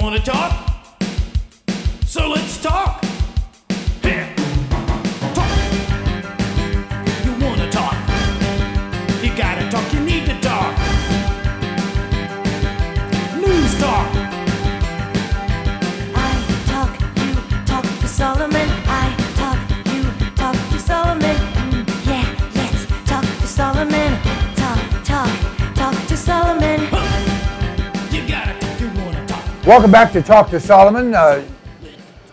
wanna talk? So let's talk. Yeah. Talk. You wanna talk? You gotta talk, you need to talk. News talk. I talk, you talk to Solomon. I talk, you talk to Solomon. Yeah, let's talk to Solomon. Talk to Solomon. You gotta talk, you wanna talk. Welcome back to Talk to Solomon.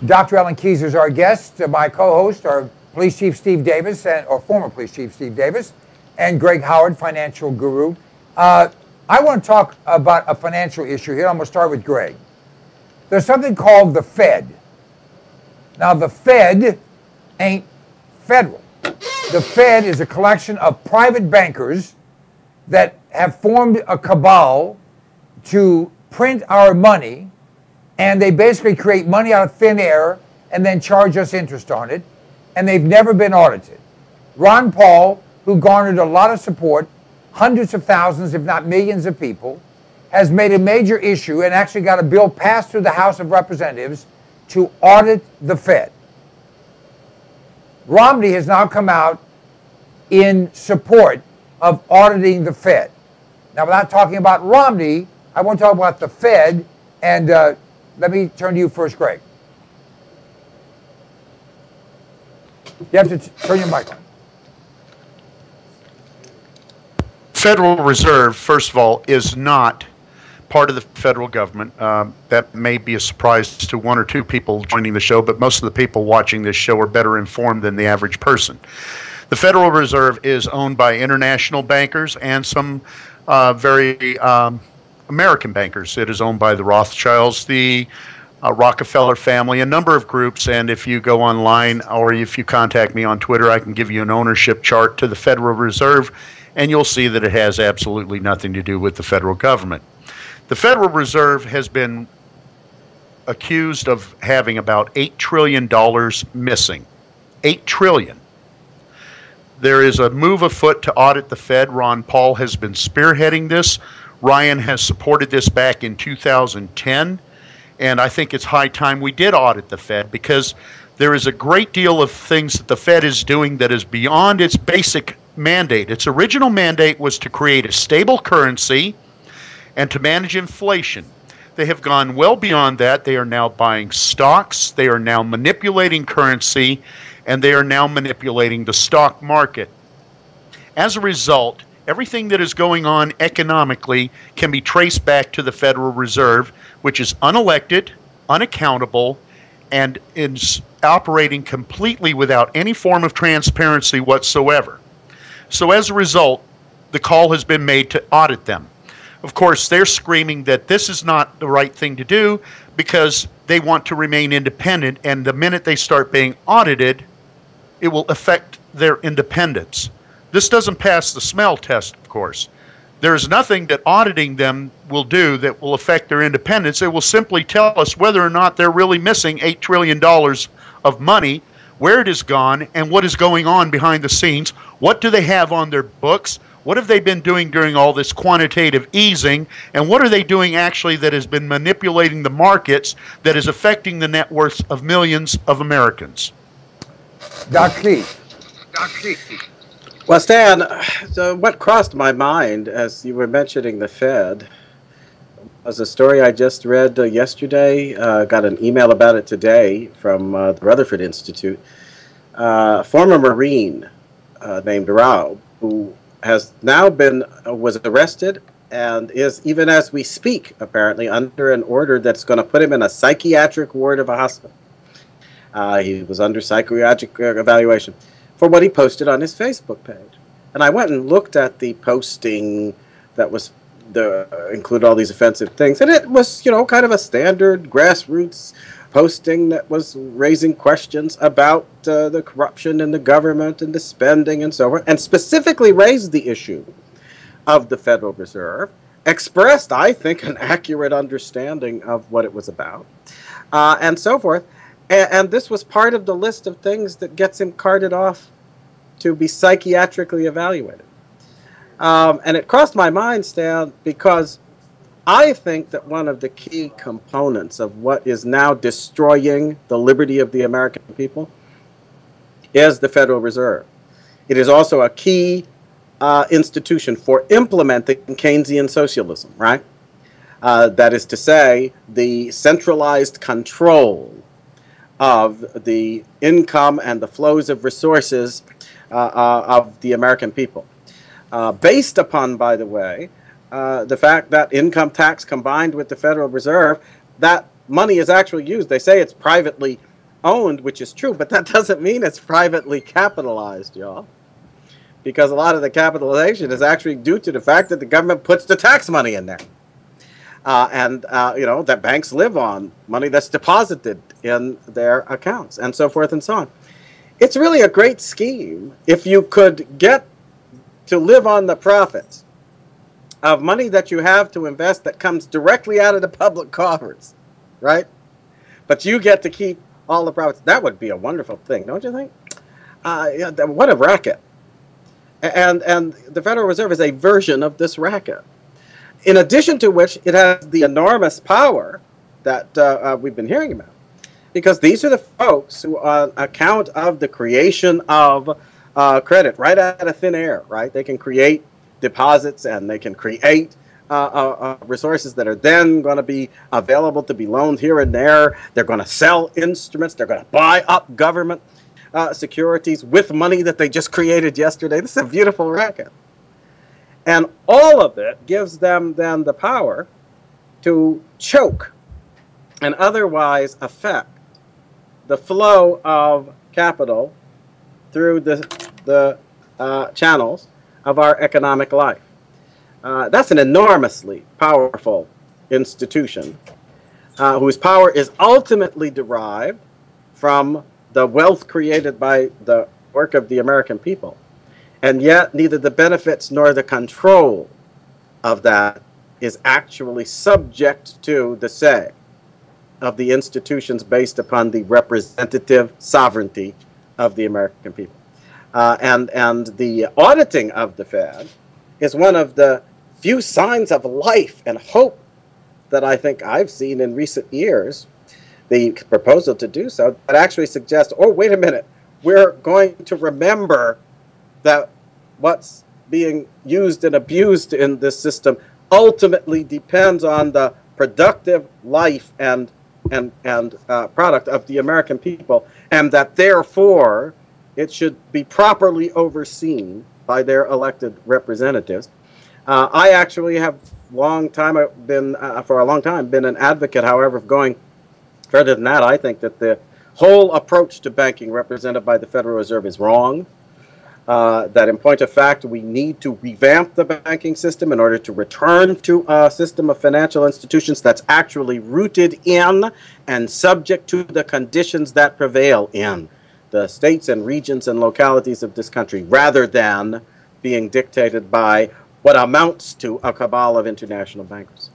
Dr. Ellen Keyes is our guest. My co-host are Police Chief Steve Davis, or former Police Chief Steve Davis, and Greg Howard, financial guru. I want to talk about a financial issue here. I'm going to start with Greg. There's something called the Fed. Now, the Fed ain't federal. The Fed is a collection of private bankers that have formed a cabal to print our money, and they basically create money out of thin air and then charge us interest on it, and they've never been audited. Ron Paul, who garnered a lot of support, hundreds of thousands, if not millions of people, has made a major issue and actually got a bill passed through the House of Representatives to audit the Fed. Romney has now come out in support of auditing the Fed. Now, without talking about Romney, I want to talk about the Fed, and let me turn to you first, Greg. You have to turn your mic on. Federal Reserve, first of all, is not part of the federal government. That may be a surprise to one or two people joining the show, but most of the people watching this show are better informed than the average person. The Federal Reserve is owned by international bankers and some very American bankers. It is owned by the Rothschilds, the Rockefeller family, a number of groups, and if you go online or if you contact me on Twitter, I can give you an ownership chart to the Federal Reserve, and you'll see that it has absolutely nothing to do with the federal government. The Federal Reserve has been accused of having about $8 trillion missing. $8 trillion. There is a move afoot to audit the Fed. Ron Paul has been spearheading this. Ryan has supported this back in 2010. And I think it's high time we did audit the Fed, because there is a great deal of things that the Fed is doing that is beyond its basic mandate. Its original mandate was to create a stable currency and to manage inflation. They have gone well beyond that. They are now buying stocks. They are now manipulating currency, and they are now manipulating the stock market. As a result, everything that is going on economically can be traced back to the Federal Reserve, which is unelected, unaccountable, and is operating completely without any form of transparency whatsoever. So as a result, the call has been made to audit them. Of course, they're screaming that this is not the right thing to do because they want to remain independent, and the minute they start being audited, it will affect their independence. This doesn't pass the smell test, of course. There is nothing that auditing them will do that will affect their independence. It will simply tell us whether or not they're really missing $8 trillion of money, where it is gone, and what is going on behind the scenes. What do they have on their books? What have they been doing during all this quantitative easing? And what are they doing actually that has been manipulating the markets that is affecting the net worths of millions of Americans? Dr. Keyes. Well, Stan, so what crossed my mind as you were mentioning the Fed was a story I just read yesterday. Got an email about it today from the Rutherford Institute. Former Marine named Rao, who has now was arrested and is, even as we speak, apparently under an order that's going to put him in a psychiatric ward of a hospital. He was under psychiatric evaluation for what he posted on his Facebook page. And I went and looked at the posting that was included all these offensive things, and it was, you know, kind of a standard grassroots posting that was raising questions about the corruption in the government and the spending and so on, and specifically raised the issue of the Federal Reserve, expressed, I think, an accurate understanding of what it was about, and so forth. And this was part of the list of things that gets him carted off to be psychiatrically evaluated. And it crossed my mind, Stan, because I think that one of the key components of what is now destroying the liberty of the American people is the Federal Reserve. It is also a key institution for implementing Keynesian socialism, right? That is to say, the centralized control of the income and the flows of resources of the American people. Based upon, by the way, the fact that income tax combined with the Federal Reserve, that money is actually used. They say it's privately owned, which is true, but that doesn't mean it's privately capitalized, y'all. Because a lot of the capitalization is actually due to the fact that the government puts the tax money in there. You know, that banks live on money that's deposited in their accounts, and so forth and so on. It's really a great scheme if you could get to live on the profits of money that you have to invest that comes directly out of the public coffers, right? But you get to keep all the profits. That would be a wonderful thing, don't you think? Yeah, what a racket. And the Federal Reserve is a version of this racket. In addition to which, it has the enormous power that we've been hearing about. Because these are the folks who, on account of the creation of credit right out of thin air, right? They can create deposits and they can create resources that are then going to be available to be loaned here and there. They're going to sell instruments. They're going to buy up government securities with money that they just created yesterday. This is a beautiful racket. And all of it gives them then the power to choke and otherwise affect the flow of capital through the channels of our economic life. That's an enormously powerful institution whose power is ultimately derived from the wealth created by the work of the American people. And yet neither the benefits nor the control of that is actually subject to the say of the institutions based upon the representative sovereignty of the American people. And the auditing of the Fed is one of the few signs of life and hope that I think I've seen in recent years. The proposal to do so that actually suggests, oh, wait a minute, we're going to remember that what's being used and abused in this system ultimately depends on the productive life and product of the American people, and that therefore it should be properly overseen by their elected representatives. I actually have for a long time been an advocate, however, of going further than that. I think that the whole approach to banking represented by the Federal Reserve is wrong. That in point of fact, we need to revamp the banking system in order to return to a system of financial institutions that's actually rooted in and subject to the conditions that prevail in the states and regions and localities of this country, rather than being dictated by what amounts to a cabal of international bankers.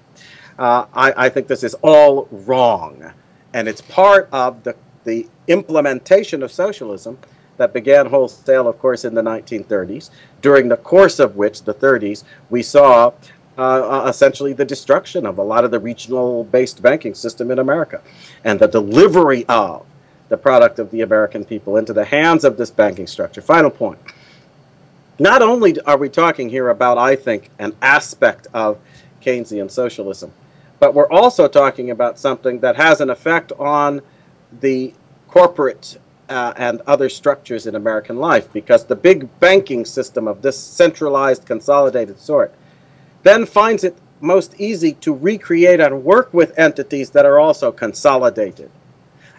I think this is all wrong, and it's part of the implementation of socialism that began wholesale, of course, in the 1930s, during the course of which, the 30s, we saw essentially the destruction of a lot of the regional-based banking system in America, and the delivery of the product of the American people into the hands of this banking structure. Final point. Not only are we talking here about, I think, an aspect of Keynesian socialism, but we're also talking about something that has an effect on the corporate and other structures in American life, because the big banking system of this centralized, consolidated sort then finds it most easy to recreate and work with entities that are also consolidated.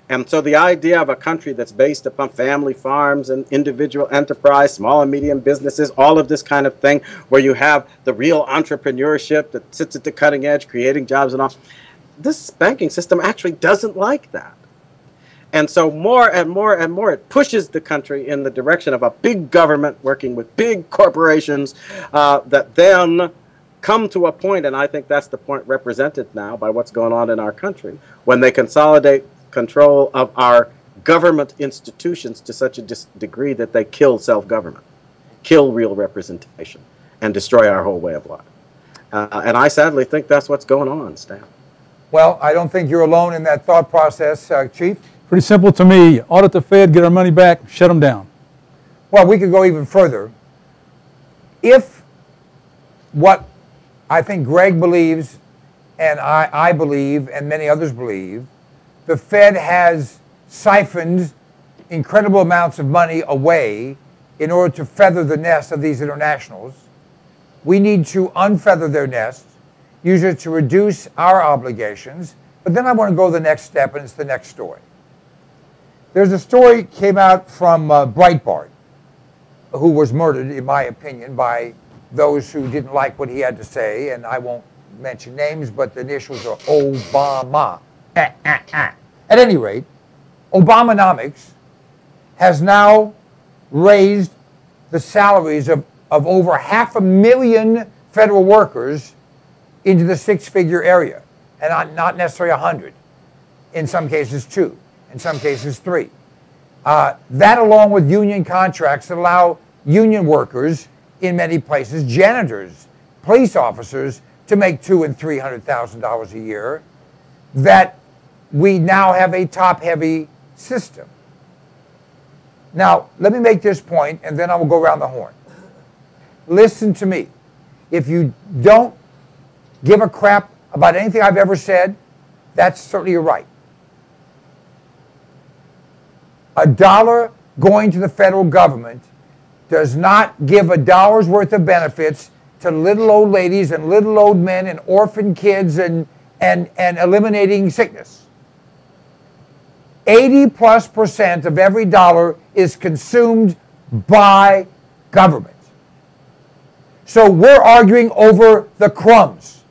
And so the idea of a country that's based upon family farms and individual enterprise, small and medium businesses, all of this kind of thing, where you have the real entrepreneurship that sits at the cutting edge, creating jobs and all, this banking system actually doesn't like that. And so more and more and more, it pushes the country in the direction of a big government working with big corporations that then come to a point, and I think that's the point represented now by what's going on in our country, when they consolidate control of our government institutions to such a degree that they kill self-government, kill real representation, and destroy our whole way of life. And I sadly think that's what's going on, Stan. Well, I don't think you're alone in that thought process, Chief. Pretty simple to me. Audit the Fed, get our money back, shut them down. Well, we could go even further. If what I think Greg believes, and I believe, and many others believe, the Fed has siphoned incredible amounts of money away in order to feather the nest of these internationals, we need to unfeather their nest, use it to reduce our obligations. But then I want to go the next step, and it's the next story. There's a story came out from Breitbart, who was murdered, in my opinion, by those who didn't like what he had to say, and I won't mention names, but the initials are Obama. At any rate, Obamanomics has now raised the salaries of over 500,000 federal workers into the six-figure area, and not necessarily 100. In some cases, 2. In some cases, 3. That, along with union contracts that allow union workers in many places, janitors, police officers, to make $200,000 and $300,000 a year, that we now have a top-heavy system. Now, let me make this point, and then I will go around the horn. Listen to me. If you don't give a crap about anything I've ever said, that's certainly your right. $1 going to the federal government does not give $1's worth of benefits to little old ladies and little old men and orphan kids and eliminating sickness. 80+% of every dollar is consumed by government. So we're arguing over the crumbs.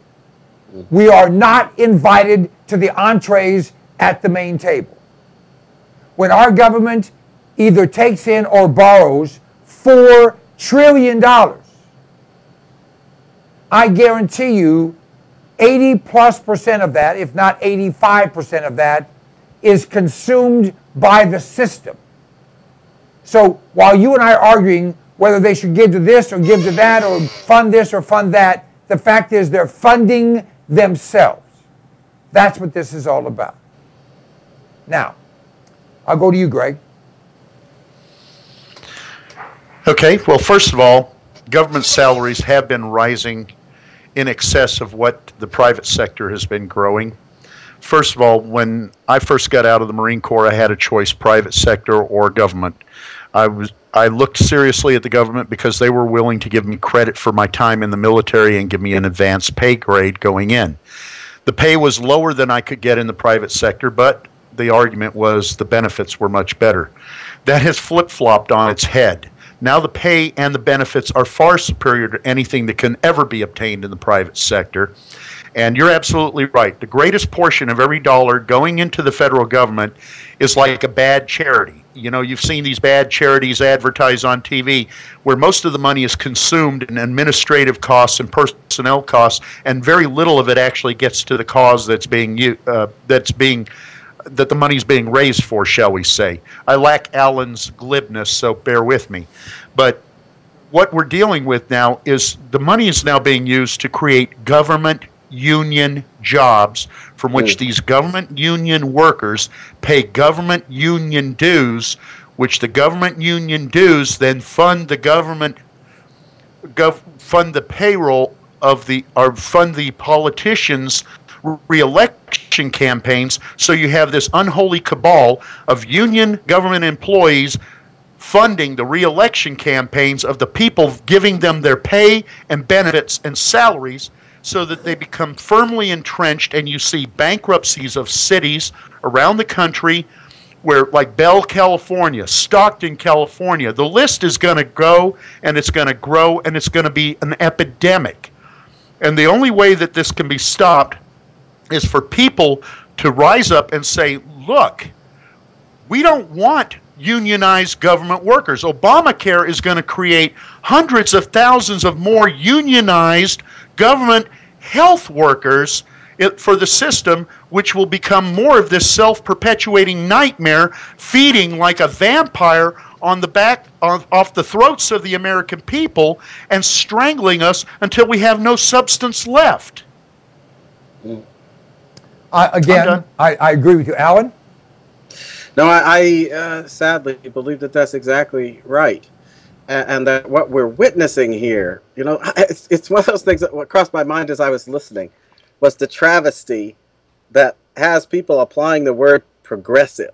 We are not invited to the entrees at the main table. When our government either takes in or borrows $4 trillion, I guarantee you 80+% of that, if not 85% of that, is consumed by the system. So while you and I are arguing whether they should give to this or give to that or fund this or fund that, the fact is they're funding themselves. That's what this is all about. Now, I'll go to you, Greg. Okay, well, first of all, government salaries have been rising in excess of what the private sector has been growing. First of all, when I first got out of the Marine Corps, I had a choice, private sector or government. I looked seriously at the government because they were willing to give me credit for my time in the military and give me an advanced pay grade going in. The pay was lower than I could get in the private sector, but the argument was the benefits were much better. That has flip-flopped on its head. Now the pay and the benefits are far superior to anything that can ever be obtained in the private sector. And you're absolutely right. The greatest portion of every dollar going into the federal government is like a bad charity. You know, you've seen these bad charities advertised on TV where most of the money is consumed in administrative costs and personnel costs, and very little of it actually gets to the cause that the money's being raised for, shall we say. I lack Alan's glibness, so bear with me. But what we're dealing with now is the money is now being used to create government union jobs from which these government union workers pay government union dues, which the government union dues then fund the government fund the payroll of the or fund the politicians' re-election campaigns. So you have this unholy cabal of union government employees funding the re-election campaigns of the people, giving them their pay and benefits and salaries, so that they become firmly entrenched, and you see bankruptcies of cities around the country where, like Bell, California, Stockton, California, the list is going to go, and it's going to grow, and it's going to be an epidemic. And the only way that this can be stopped is for people to rise up and say, look, we don't want unionized government workers. Obamacare is going to create hundreds of thousands of more unionized government health workers for the system, which will become more of this self-perpetuating nightmare, feeding like a vampire on the back, off the throats of the American people and strangling us until we have no substance left. Again, I agree with you. Alan? No, I sadly believe that that's exactly right. And that what we're witnessing here, you know, it's one of those things that what crossed my mind as I was listening was the travesty that has people applying the word progressive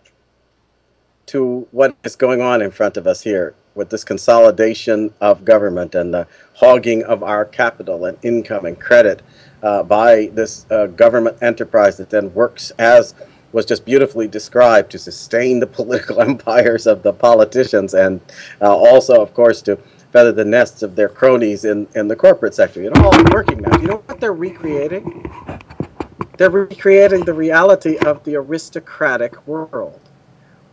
to what is going on in front of us here with this consolidation of government and the hogging of our capital and income and credit by this government enterprise that then works, as was just beautifully described, to sustain the political empires of the politicians and also, of course, to feather the nests of their cronies in the corporate sector. You know, all working now. You know what they're recreating? They're recreating the reality of the aristocratic world,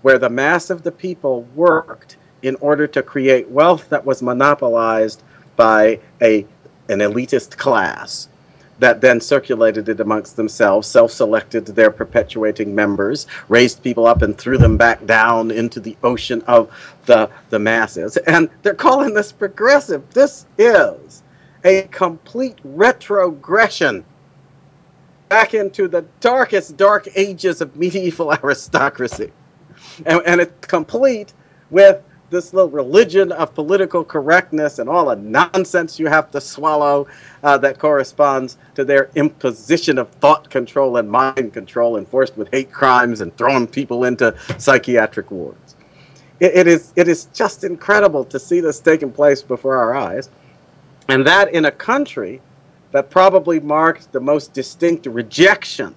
where the mass of the people worked in order to create wealth that was monopolized by an elitist class that then circulated it amongst themselves, self-selected their perpetuating members, raised people up and threw them back down into the ocean of the masses. And they're calling this progressive. This is a complete retrogression back into the darkest dark ages of medieval aristocracy. And it's complete with this little religion of political correctness and all the nonsense you have to swallow that corresponds to their imposition of thought control and mind control, enforced with hate crimes and throwing people into psychiatric wards. It is just incredible to see this taking place before our eyes, and that in a country that probably marked the most distinct rejection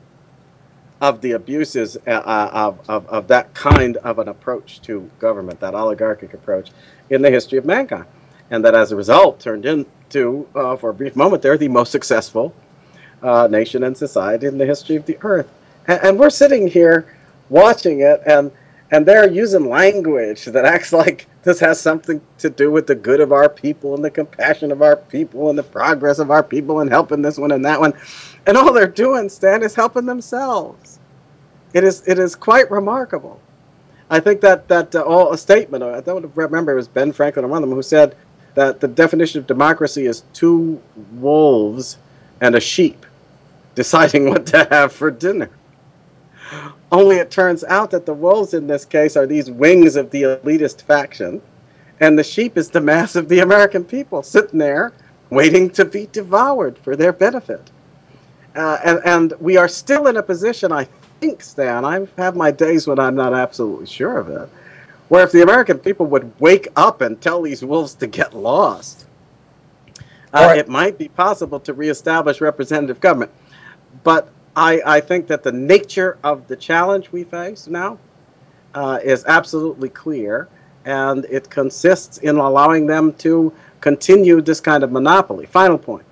of the abuses of that kind of an approach to government, that oligarchic approach, in the history of mankind. And that as a result turned into, for a brief moment there, the most successful nation and society in the history of the earth. And we're sitting here watching it, and they're using language that acts like this has something to do with the good of our people and the compassion of our people and the progress of our people and helping this one and that one. And all they're doing, Stan, is helping themselves. It is quite remarkable. I think that a statement, I don't remember, it was Ben Franklin or one of them, who said that the definition of democracy is two wolves and a sheep deciding what to have for dinner. Only it turns out that the wolves in this case are these wings of the elitist faction, and the sheep is the mass of the American people sitting there waiting to be devoured for their benefit. And we are still in a position, I think, Stan, I have my days when I'm not absolutely sure of it, where if the American people would wake up and tell these wolves to get lost, it might be possible to reestablish representative government. But I think that the nature of the challenge we face now is absolutely clear, and it consists in allowing them to continue this kind of monopoly. Final point,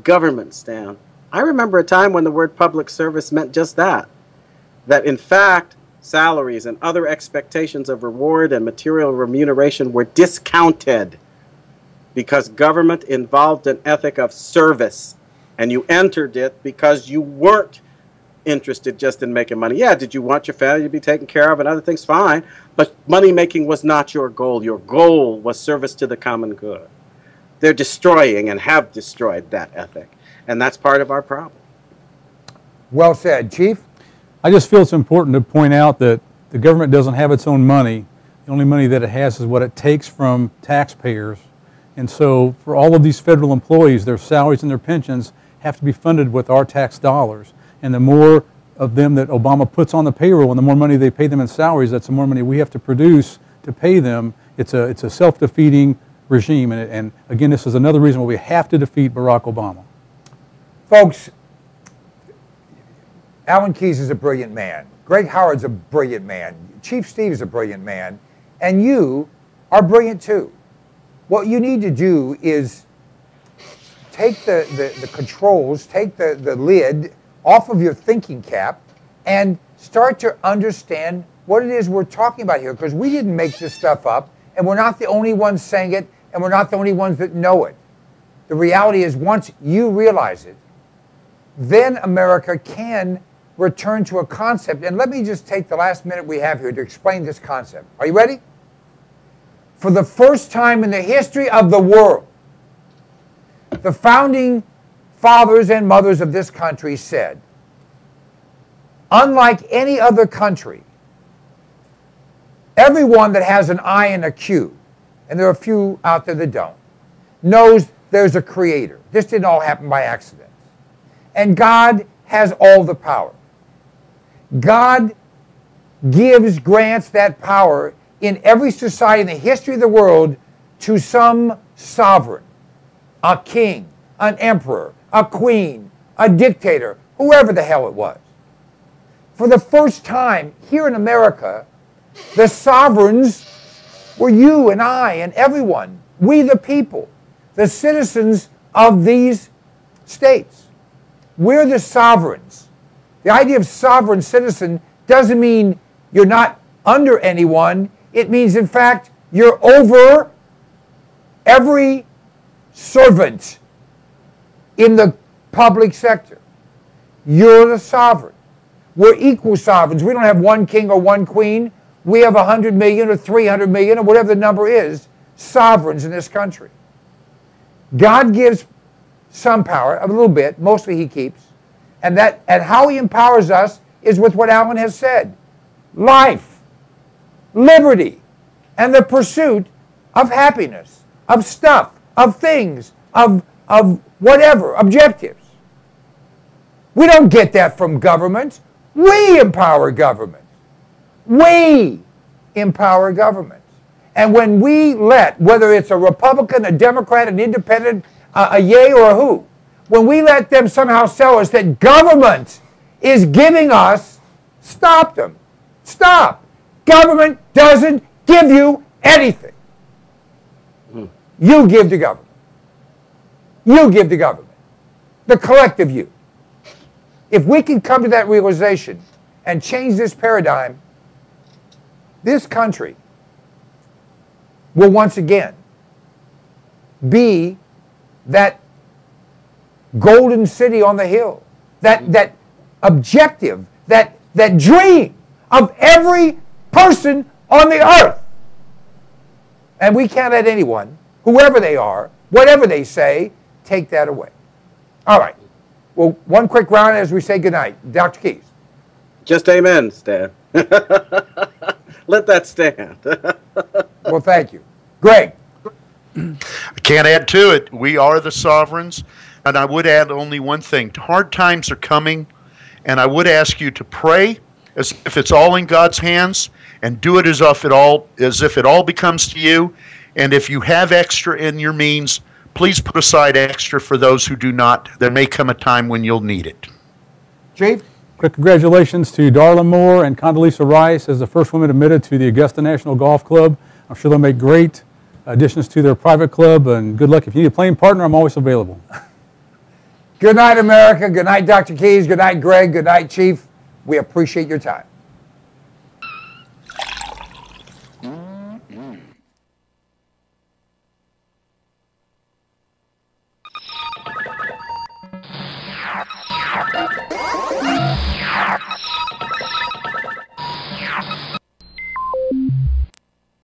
government, Stan. I remember a time when the word public service meant just that in fact salaries and other expectations of reward and material remuneration were discounted because government involved an ethic of service. And you entered it because you weren't interested just in making money. Yeah, did you want your family to be taken care of and other things? Fine. But money making was not your goal. Your goal was service to the common good. They're destroying and have destroyed that ethic. And that's part of our problem. Well said. Chief? I just feel it's important to point out that the government doesn't have its own money. The only money that it has is what it takes from taxpayers. And so for all of these federal employees, their salaries and their pensions have to be funded with our tax dollars. And the more of them that Obama puts on the payroll and the more money they pay them in salaries, that's the more money we have to produce to pay them. It's a self-defeating regime. And again, this is another reason why we have to defeat Barack Obama. Folks, Alan Keyes is a brilliant man. Greg Howard's a brilliant man. Chief Steve is a brilliant man. And you are brilliant too. What you need to do is take the controls, take the lid off of your thinking cap and start to understand what it is we're talking about here, because we didn't make this stuff up, and we're not the only ones saying it, and we're not the only ones that know it. The reality is, once you realize it, then America can return to a concept. And let me just take the last minute we have here to explain this concept. Are you ready? For the first time in the history of the world, the founding fathers and mothers of this country said, unlike any other country, everyone that has an I and a Q, and there are a few out there that don't, knows there's a creator. This didn't all happen by accident. And God has all the power. God grants that power in every society in the history of the world to some sovereign, a king, an emperor, a queen, a dictator, whoever the hell it was. For the first time here in America, the sovereigns were you and I and everyone, we the people, the citizens of these states. We're the sovereigns. The idea of sovereign citizen doesn't mean you're not under anyone. It means, in fact, you're over every servant in the public sector. You're the sovereign. We're equal sovereigns. We don't have one king or one queen. We have 100 million or 300 million or whatever the number is, sovereigns in this country. God gives some power, a little bit, mostly he keeps, and how he empowers us is with what Alan has said. Life, liberty, and the pursuit of happiness, of stuff, of things, of whatever, objectives. We don't get that from government. We empower government. We empower government. And when we let, whether it's a Republican, a Democrat, an independent, a yay or a who, when we let them somehow sell us that government is giving us, stop them. Stop. Government doesn't give you anything. You give to government. You give to government. The collective you. If we can come to that realization and change this paradigm, this country will once again be that golden city on the hill, that objective, that dream of every person on the earth. And we can't let anyone, whoever they are, whatever they say, take that away. All right. Well, one quick round as we say goodnight. Dr. Keys. Just amen, Stan. Let that stand. Well, thank you. Greg. I can't add to it. We are the sovereigns. And I would add only one thing. Hard times are coming, and I would ask you to pray as if it's all in God's hands, and do it as if it all becomes to you. And if you have extra in your means, please put aside extra for those who do not. There may come a time when you'll need it. Chief? Quick congratulations to Darla Moore and Condoleezza Rice as the first women admitted to the Augusta National Golf Club. I'm sure they'll make great additions to their private club, and good luck. If you need a playing partner, I'm always available. Good night, America. Good night, Dr. Keys. Good night, Greg. Good night, Chief. We appreciate your time.